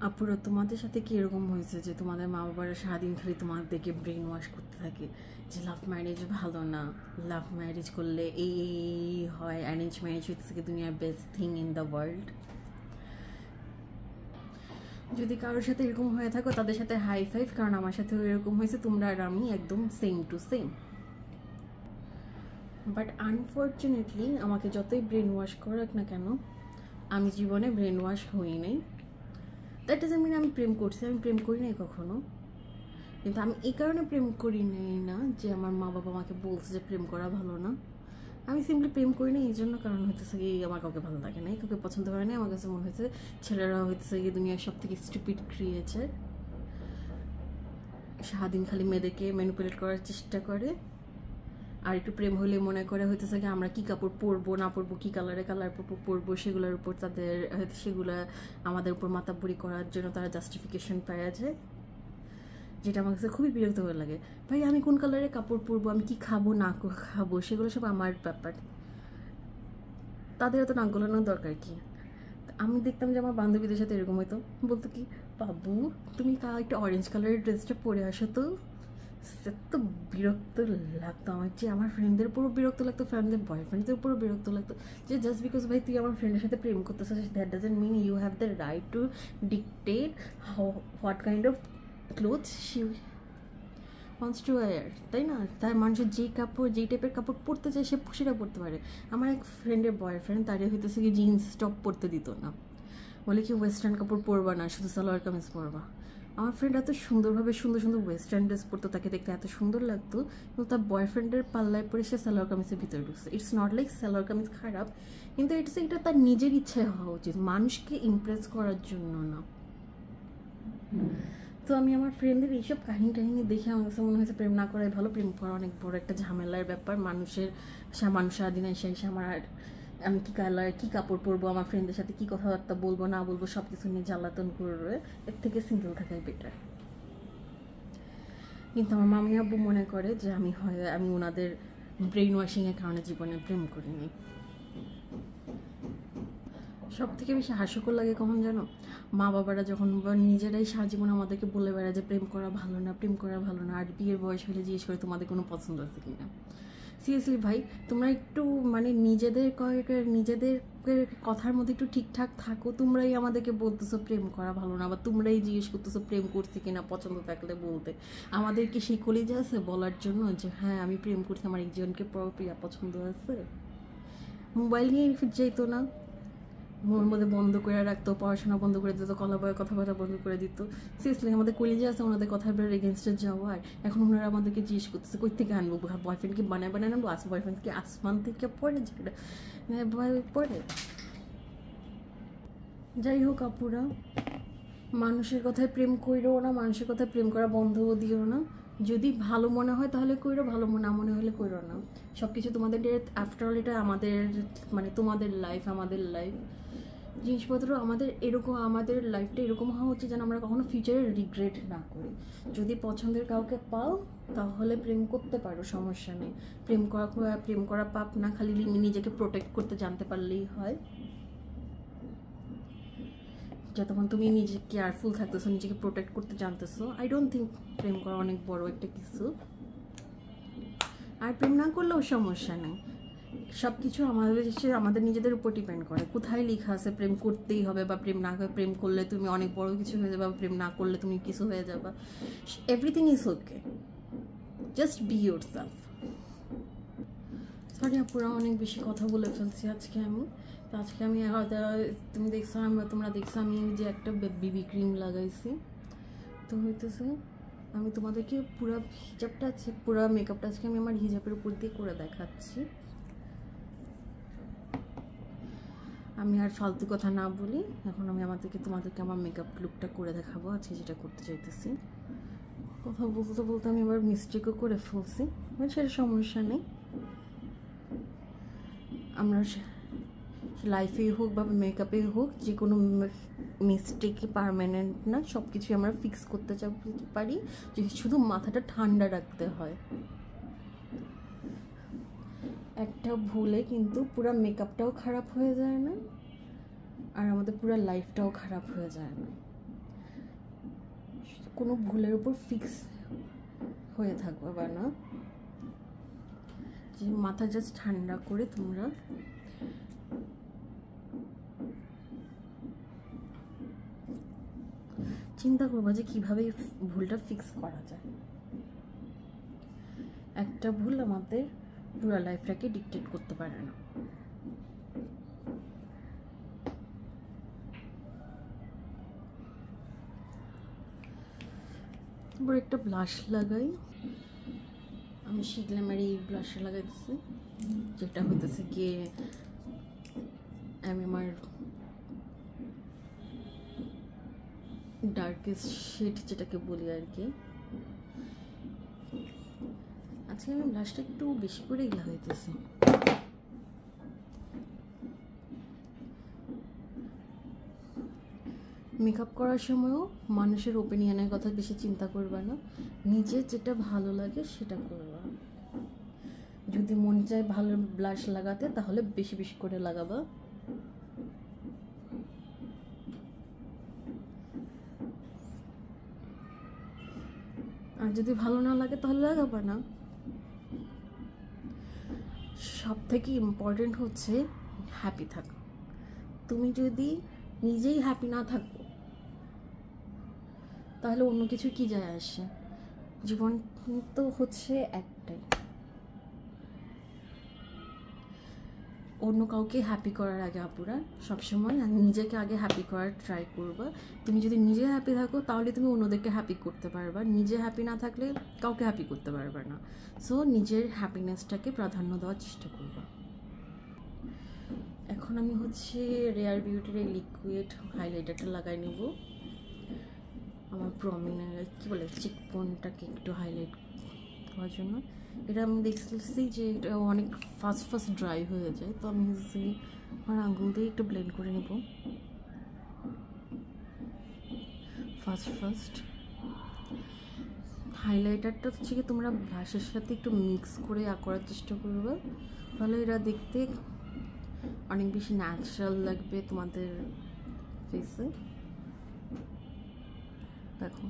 আপুরা, তোমাদের সাথে কি এরকম হয়েছে যে তোমাদের মা বাবারা সারাদিন খালি তোমাদেরকে ব্রেন ওয়াশ করতে থাকে যে লাভ ম্যারেজ ভালো না, লাভ ম্যারেজ করলে এই হয়, অ্যারেঞ্জ ম্যারেজ হচ্ছে কি দুনিয়ার best thing in the world? যদি কারোর সাথে এরকম হয়ে থাকো তাদের সাথে হাই ফাইভ, কারণ আমার সাথেও এরকম হয়েছে। তোমরা আর আমি একদম same to same. But unfortunately আমাকে যতই ব্রেন ওয়াশ করাক না কেন, আমি জীবনে ব্রেন ওয়াশ হই নাই। দ্যাট ডাজন্ট মিন আমি প্রেম করছি, আমি প্রেম করি নাই কখনো। কিন্তু আমি এই কারণে প্রেম করি নাই না যে আমার মা বাবা আমাকে বলছে যে প্রেম করা ভালো না। আমি সিম্পলি প্রেম করি না এই জন্য, কারণ হইতেছে কি আমার কাউকে ভালো লাগে না, কাউকে পছন্দ করে না। আমার কাছে মনে হয়েছে ছেলেরা হইতেছে কি দুনিয়ার সব থেকে স্টুপিড ক্রিয়েচার, সারাদিন খালি মেয়েদেরকে ম্যানিপুলেট করার চেষ্টা করে। আর একটু প্রেম হলে মনে করে হইতেছে কি আমরা কী কাপড় পরবো না পরবো, কী কালারে কালার পরবো, সেগুলোর উপর তাদের সেগুলো আমাদের উপর মাতাব্বরি করার জন্য তারা জাস্টিফিকেশন পাওয়া যায়, যেটা আমার কাছে খুবই বিরক্ত হয়ে লাগে। ভাই আমি কোন কালারের কাপড় পরবো, আমি কি খাবো না খাবো, সেগুলো সব আমার ব্যাপার, তাদের এত নাক গলানোর দরকার কি? আমি দেখতাম যে আমার বান্ধবীদের সাথে এরকম হতো, বলতো কি বাবু তুমি একটা অরেঞ্জ কালারের ড্রেসটা পরে আসো তো। এত বিরক্ত লাগতো আমার, যে আমার ফ্রেন্ডদের উপরও বিরক্ত লাগতো, ফ্রেন্ডদের বয়ফ্রেন্ডদের উপরও বিরক্ত লাগতো, যে জাস্ট বিকজ ভাই তুই আমার ফ্রেন্ডের সাথে প্রেম করতেছিস, that doesn't mean you have the right to dictate what kind of clothes she wants to wear, তাই না? তার মানুষের যেই কাপড়, যেই টাইপের কাপড় পরতে চায় সে সেটা পরতে পারে। আমার এক ফ্রেন্ডের বয়ফ্রেন্ড তারে হইতেছে কি জিন্স টপ পরতে দিত না, বলে কি ওয়েস্টার্ন কাপড় পরবা না, শুধু সালোয়ার কামিজ পরবা। আমার ফ্রেন্ড এত সুন্দরভাবে সুন্দর সুন্দর ওয়েস্টার্ন ড্রেস পরতো, তাকে দেখতে এত সুন্দর লাগতো, কিন্তু তার বয়ফ্রেন্ডের পাল্লায় পরে সে সালোয়ার কামিজের ভিতরে ঢুকছে। It's not like salwar kameez খারাপ, কিন্তু এটা তার নিজের ইচ্ছায় হওয়া উচিত, মানুষকে ইমপ্রেস করার জন্য না। তো আমি আমার ফ্রেন্ডদের এইসব কাহিনী টাহিনী দেখে আমার কাছে মনে হয়েছে প্রেম না করাই ভালো। প্রেম করা অনেক বড় একটা ঝামেলার ব্যাপার। মানুষ সারাদিন এসে আমার আমি কী কালার কী কাপড় পরবো, আমার ফ্রেন্ডদের সাথে কী কথাবার্তা বলবো না বলবো সব কিছু নিয়ে জ্বালাতন করবে, এর থেকে সিঙ্গেল থাকাই বেটার। কিন্তু আমার মামি আব্বু মনে করে যে আমি ওনাদের ব্রেন ওয়াশিংয়ের কারণে জীবনে প্রেম করিনি। সব থেকে বেশি হাস্যকর লাগে কখন জানো? মা বাবারা যখন নিজেরাই সারা জীবন আমাদেরকে বলে বেড়ায় যে প্রেম করা ভালো না, প্রেম করা ভালো না, আর বিয়ের বয়স হলে জিজ্ঞেস করে তোমাদের কোনো পছন্দ আছে কিনা। সিরিয়াসলি ভাই, তোমরা একটু মানে নিজেদের কথার মধ্যে একটু ঠিকঠাক থাকো। তোমরাই আমাদেরকে বলতেছো প্রেম করা ভালো না, বা তোমরাই জিজ্ঞেস করতেছো প্রেম করছি কিনা, পছন্দ থাকলে বলতে। আমাদেরকে সেই কলেজে আছে বলার জন্য যে হ্যাঁ আমি প্রেম করছি, আমার একজনকে প্রিয়া পছন্দ আছে? মোবাইল নিয়ে যেত না, মোর মধ্যে বন্ধ করে রাখতো, পড়াশোনা বন্ধ করে দিত, কলাবয়ে কথাবার্তা বন্ধ করে দিত। সিরিয়াসলি আমাদের কলেজে আছে ওনাদের কথার বেরোর এগেনস্টে যাওয়ার। এখন ওনারা আমাদেরকে জিজ্ঞেস করতেছে কই থেকে আনবো বয়ফ্রেন্ড, কি বানায় আনবো? বয়ফ্রেন্ড কি আসমান থেকে পড়ে, যেটা পড়ে? যাই হোক আপুরা, মানুষের কথায় প্রেম কইরো না, মানুষের কথায় প্রেম করা বন্ধও দিও না। যদি ভালো মনে হয় তাহলে কইরো, ভালো না মনে হলে কইরো না। সব কিছু তোমাদের আফটার অল এটা আমাদের মানে তোমাদের লাইফ, আমাদের লাইফ, জিনিসপত্র আমাদের এরকম, আমাদের লাইফটা এরকম হওয়া উচিত যেন আমরা কখনো ফিউচারে রিগ্রেট না করি। যদি পছন্দের কাউকে পাও তাহলে প্রেম করতে পারো, সমস্যা নেই। প্রেম করা পাপ না, খালি নিজেকে প্রোটেক্ট করতে জানতে পারলেই হয়। যতক্ষণ তুমি নিজে কেয়ারফুল থাকতেছো, নিজেকে প্রোটেক্ট করতে জানতেছো, আই ডোন্ট থিঙ্ক প্রেম করা অনেক বড় একটা কিছু। আর প্রেম না করলেও সমস্যা নেই, সব কিছু আমাদের নিজেদের উপর ডিপেন্ড করে। কোথায় লেখা আছে প্রেম করতেই হবে, বা প্রেম করলে তুমি অনেক বড় কিছু হয়ে যাবে, বা প্রেম না করলে তুমি কিছু হয়ে যাবে? Everything is okay, just be yourself. Sorry আপুরা, অনেক বেশি কথা বলে ফেলছি আজকে আমি। তো আজকে আমি তোমরা দেখছো আমি যে একটা বিবি ক্রিম লাগাইছি। তো হইতেছে আমি তোমাদেরকে পুরো মেকআপটা আজকে আমি আমার হিজাবের উপর দিয়ে করে দেখাচ্ছি। আমি আর ফালতু কথা না বলি, এখন আমি তোমাদেরকে আমার মেকআপ লুকটা করে দেখাবো আজকে, যেটা করতে চাইতেছি। কথা বলতে বলতে আমি আবার মিস্টেকও করে ফেলছি, সেটা সমস্যা নেই। আমরা লাইফেই হোক বা মেকআপেই হোক, যে কোনো মিস্টেকই পারমানেন্ট না, সব কিছুই আমরা ফিক্স করতে পারি যদি শুধু মাথাটা ঠান্ডা রাখতে হয়। একটা ভুলে কিন্তু পুরো মেকআপটাও খারাপ হয়ে যায় না, আর আমাদের পুরো লাইফটাও খারাপ হয়ে যায় না। কোনো ভুলের উপর ফিক্স হয়ে থাকবে বা না, যে মাথা জাস্ট ঠান্ডা করে তোমরা চিন্তা করবা যে কিভাবে ভুলটা ফিক্স করা যায়। একটা ভুল আমাদের পুরো লাইফটাকে ডিকটেট করতে পারে না। তারপর একটা ব্লাশ লাগাই, আমি শিখলাম আর এই ব্লাশটা লাগাইতেছি, যেটা হইতেছে গিয়ে আমি আমার ডার্কেস্ট শেড যেটাকে বলি আর কি। আজকে আমি ব্লাশটা একটু বেশি করেই লাগাইতেছি। মেকআপ করার সময়ও মানুষের ওপিনিয়নের কথা বেশি চিন্তা করবা না, নিজের যেটা ভালো লাগে সেটা করবা। যদি মন চায় ভালো ব্লাশ লাগাতে তাহলে বেশি বেশি করে লাগাবা। আর যদি ভালো না লাগে তাহলে লাগাবা না। সব থেকে ইম্পর্টেন্ট হচ্ছে হ্যাপি থাকা। তুমি যদি নিজেই হ্যাপি না থাকো তাহলে অন্য কিছু কি যায় আসে? জীবন তো হচ্ছে একটাই, অন্য কাউকে হ্যাপি করার আগে আপুরা সবসময় নিজেকে আগে হ্যাপি করার ট্রাই করবা। তুমি যদি নিজে হ্যাপি থাকো তাহলে তুমি অন্যদেরকে হ্যাপি করতে পারবা, নিজে হ্যাপি না থাকলে কাউকে হ্যাপি করতে পারবা না। সো নিজের হ্যাপিনেসটাকে প্রাধান্য দেওয়ার চেষ্টা করবা। এখন আমি হচ্ছে রেয়ার বিউটির এই লিকুইড হাইলাইটারটা লাগাই নেব আমার প্রমিনেন্ট কি বলে চিকবোনটাকে একটু হাইলাইট করার জন্য। এটা আমি দেখছি যে এটা অনেক ফাস্ট ড্রাই হয়ে যায়, তো আমি হচ্ছে আমার আঙুল দিয়ে একটু ব্লেন্ড করে নেব ফার্স্ট। হাইলাইটারটা হচ্ছে কি তোমরা ব্রাশের সাথে একটু মিক্স করে করার চেষ্টা করবে, তাহলে এটা দেখতে অনেক বেশি ন্যাচারাল লাগবে তোমাদের ফেসে। দেখো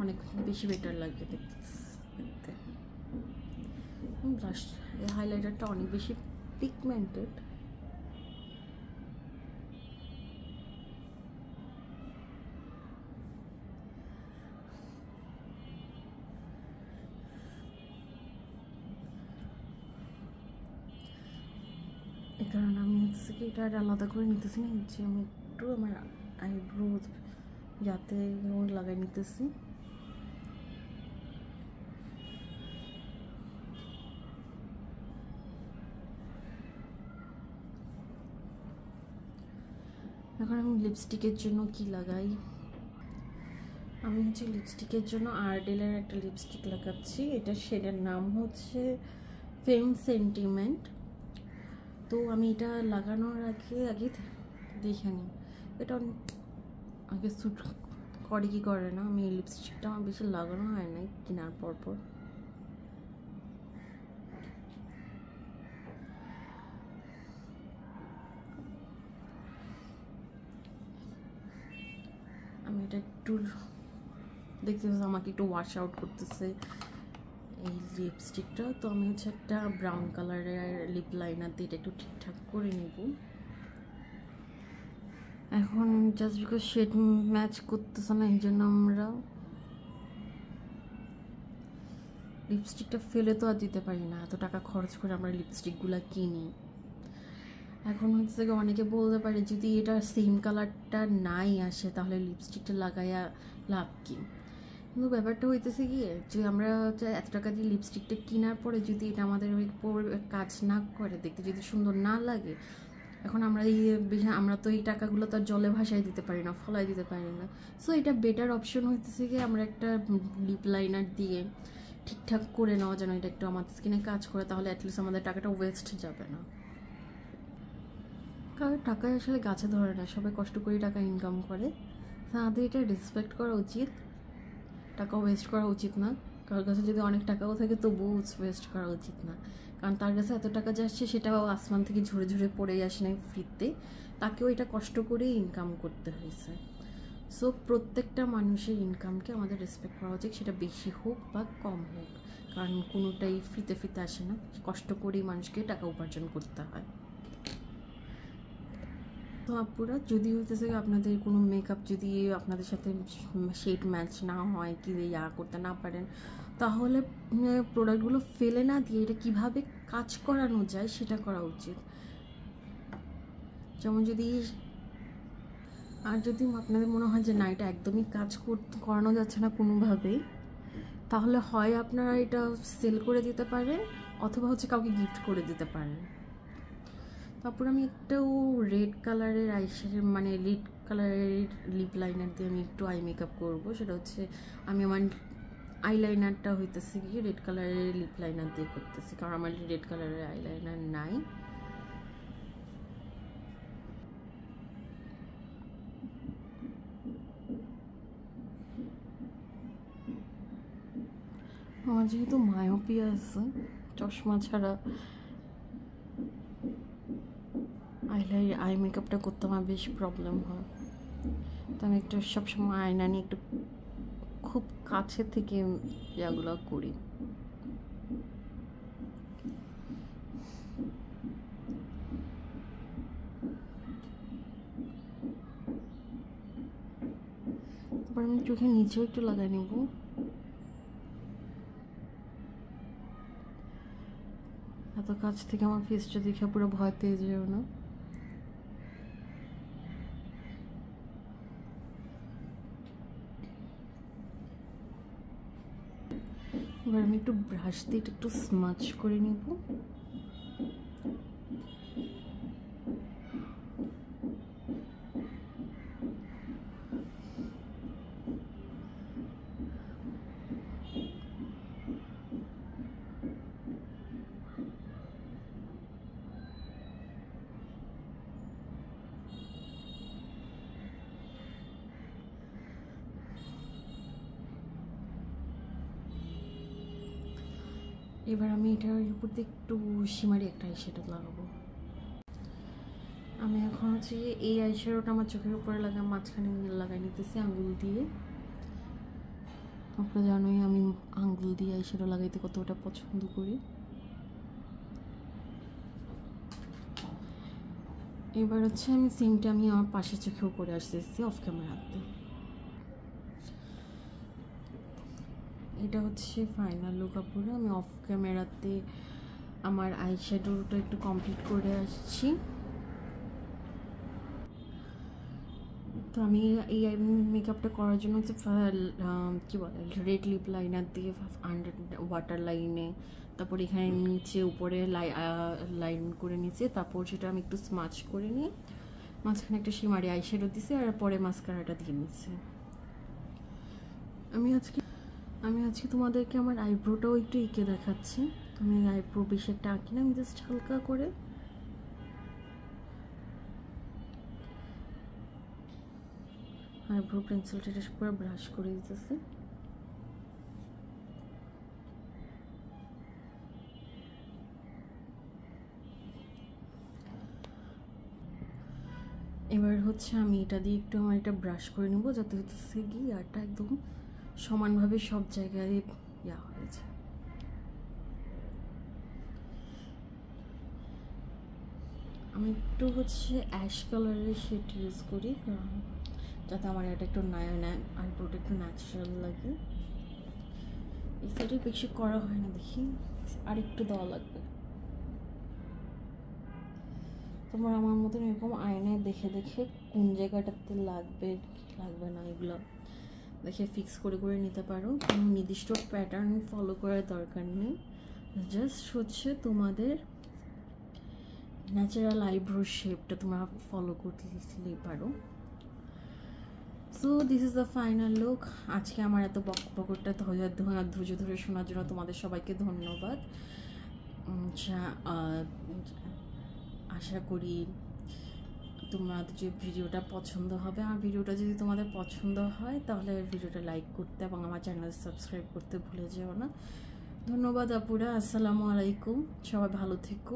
অনেক বেশি বেটার লাগবে দেখতে। ব্রাশ এই হাইলাইটারটা অনেক বেশি পিগমেন্টেড, এই কারণে আমি হচ্ছে কি এটা আলাদা করে নিতেছি না, যে আমি একটু আমার আইব্রো যাতে লাগাই নিতেছি। এখন আমি লিপস্টিকের জন্য কি লাগাই, আমি হচ্ছে লিপস্টিকের জন্য আরডেলের একটা লিপস্টিক লাগাচ্ছি। এটা শেডের নাম হচ্ছে ফেম সেন্টিমেন্ট। তো আমি এটা লাগানোর আগে দেখে নিই এটা আগে স্যুট করে কি করে না। আমি এই লিপস্টিকটা আমার বেশি লাগানো হয় না কেনার পর। আমি এটা একটু দেখতেছি আমাকে একটু ওয়াশ আউট করতেছে এই লিপস্টিকটা, তো আমি হচ্ছে একটা ব্রাউন কালারের লিপ লাইনার দিয়ে এটা একটু ঠিকঠাক করে নেব। এখন জাস্ট বিকজ শেড ম্যাচ করতেছে না এই জন্য আমরা লিপস্টিকটা ফেলে তো আর দিতে পারি না, এত টাকা খরচ করে আমরা লিপস্টিকগুলো কিনি। এখন হচ্ছে অনেকে বলতে পারে যদি এটা সেম কালারটা নাই আসে তাহলে লিপস্টিকটা লাগাইয়া লাভ কি, কিন্তু ব্যাপারটা হইতেছে গিয়ে যে আমরা এত টাকা দিয়ে লিপস্টিকটা কেনার পরে যদি এটা আমাদের কাজ না করে, দেখতে যদি সুন্দর না লাগে, এখন আমরা তো এই টাকাগুলো তো আর জলে ভাসায় দিতে পারি না, ফলাই দিতে পারি না। সো এটা বেটার অপশন হইতেছে গিয়ে আমরা একটা লিপ লাইনার দিয়ে ঠিকঠাক করে নেওয়া যেন এটা একটু আমাদের স্কিনে কাজ করে, তাহলে অ্যাটলিস্ট আমাদের টাকাটা ওয়েস্ট যাবে না। কারণ টাকা আসলে গাছে ধরে না, সবাই কষ্ট করে টাকা ইনকাম করে। তাদের এটা রেসপেক্ট করা উচিত, টাকা ওয়েস্ট করা উচিত না। কারোর কাছে যদি অনেক টাকাও থাকে তবুও ওয়েস্ট করা উচিত না, কারণ তার কাছে এত টাকা যাচ্ছে সেটাও আসমান থেকে ঝরে ঝরে পড়েই আসে নাই ফ্রিতে, তাকেও এটা কষ্ট করেই ইনকাম করতে হয়েছে। সো প্রত্যেকটা মানুষের ইনকামকে আমাদের রেসপেক্ট করা উচিত, সেটা বেশি হোক বা কম হোক, কারণ কোনোটাই ফ্রিতে ফ্রিতে আসে না, কষ্ট করেই মানুষকে টাকা উপার্জন করতে হয়। তো আপুরা, যদি হইতেছে আপনাদের কোনো মেকআপ যদি আপনাদের সাথে শেড ম্যাচ না হয়, কি করতে না পারেন, তাহলে প্রোডাক্টগুলো ফেলে না দিয়ে এটা কীভাবে কাজ করানো যায় সেটা করা উচিত। যেমন যদি আপনাদের মনে হয় যে না, এটা একদমই কাজ করানো যাচ্ছে না কোনোভাবেই, তাহলে হয় আপনারা এটা সেল করে দিতে পারেন, অথবা কাউকে গিফট করে দিতে পারেন। তারপর আমি একটু রেড কালারের রেড কালারের লিপ লাইনার দিয়ে আমি একটু আই মেকআপ করবো। সেটা আমি আমার আইলাইনারটা হইতেছে কি রেড কালারের লিপ লাইনার দিয়ে করতেছি, কারণ আমার রেড কালারের আইলাইনার নাই। আমার যেহেতু মায়োপিয়া আছে, চশমা ছাড়া আই মেকআপটা করতে আমার বেশ প্রবলেম হয়, তো আমি একটু সবসময় আয়না নিয়ে একটু খুব কাছে থেকে এগুলো করি। তারপর আমি চোখের নিচেও একটু লাগাই নেব। এত কাছ থেকে আমার ফেসটা দেখে পুরো ভয় পেয়ে যেও না। এবার আমি একটু ব্রাশ দিয়ে একটু স্মাচ করে নেব। এবার আমি এটার উপর দিয়ে একটু শিমারি একটা আইশ্যাডো লাগাবো। আমি এখন এই আইশ্যাডোটা আমার চোখের উপরে মাঝখানে লাগাই নিতেছি আঙ্গুল দিয়ে। আপনারা জানোই আমি আঙ্গুল দিয়ে আইশ্যাডো লাগাইতে কতটা পছন্দ করি। এবার আমি সিমটা আমি আমার পাশের চোখেও করে আসতেছি অফ ক্যামেরাতে। এটা ফাইনাল লুক আপুরা। আমি অফ ক্যামেরাতে আমার আইশ্যাডোটা একটু কমপ্লিট করে আসছি। তো আমি এই মেকআপটা করার জন্য কি বলে রেড লিপ লাইনার দিয়ে আন্ডার ওয়াটার লাইনে, তারপর এখানে নিচে উপরে লাইন করে নিচে, তারপর সেটা আমি একটু স্মাচ করে নিয়ে মাঝখানে একটা শিমারি আইশ্যাডো দিছি, আর পরে মাস্কারাটা দিয়ে নিচ্ছি। আমি আজকে তোমাদেরকে আমার আইব্রোটাও একটু এঁকে দেখাচ্ছি। আমি আইব্রো বেশি একটা আঁকি না, আমি জাস্ট হালকা করে আইব্রো পেন্সিলটা পুরো ব্রাশ করে দিতেছি। এবার আমি এটা দিয়ে একটু আমার এটা ব্রাশ করে নেব, যাতে ইয়ারটা একদম সমানভাবে সব জায়গায় হয়েছে। আমি একটু অ্যাশ কালারের শেড ইউজ করি, কারণ যাতে আমার এটা একটু আইব্রোটা একটু ন্যাচারাল লাগে। এই সাইডে বেশি করা হয় না, দেখি আর একটু দেওয়া লাগবে। তোমার আমার মতন এরকম আয়নায় দেখে দেখে কোন জায়গাটাতে লাগবে না এগুলো দেখে ফিক্স করে করে নিতে পারো। কোনো নির্দিষ্ট প্যাটার্ন ফলো করার দরকার নেই, জাস্ট তোমাদের ন্যাচারাল আইব্রো শেপটা তোমরা ফলো করতেই পারো। So this is the final look. আজকে আমার এত বকবকটা ধৈর্য ধরে শোনার জন্য তোমাদের সবাইকে ধন্যবাদ। আশা করি তোমাদের যে ভিডিওটা পছন্দ হবে, আর ভিডিওটা যদি তোমাদের পছন্দ হয় তাহলে ভিডিওটা লাইক করতে এবং আমার চ্যানেল সাবস্ক্রাইব করতে ভুলে যেও না। ধন্যবাদ আপুরা, আসসালামু আলাইকুম, সবাই ভালো থেকো।